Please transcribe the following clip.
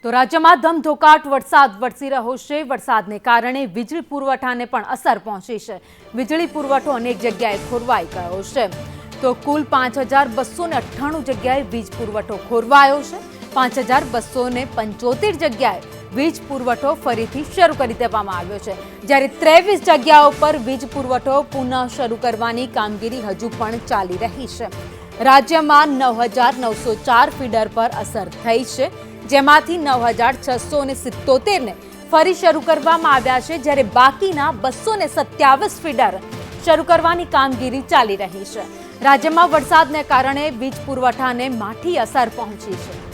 તો રાજ્યમાં ધમધોકાટ વરસાદ વરસી રહ્યો છે। વરસાદને કારણે વીજળી પુરવઠાને પણ અસર પહોંચી છે। વીજળી પુરવઠો અનેક જગ્યાએ ખોરવાઈ ગયો છે। તો કુલ 5298 જગ્યાએ વીજ પુરવઠો ખોરવાયો છે। 5275 જગ્યાએ વીજ પુરવઠો ફરીથી શરૂ કરી દેવામાં આવ્યો છે, જ્યારે 23 જગ્યાઓ પર વીજ પુરવઠો પુનઃ શરૂ કરવાની કામગીરી હજુ પણ ચાલી રહી છે। રાજ્યમાં 9904 ફીડર પર અસર થઈ છે, જેમાંથી 9677 ને ફરી શરૂ કરવામાં આવ્યા છે, જ્યારે બાકીના 227 ફીડર શરૂ કરવાની કામગીરી ચાલી રહી છે। રાજ્યમાં વરસાદને કારણે વીજ પુરવઠાને માઠી અસર પહોંચી છે।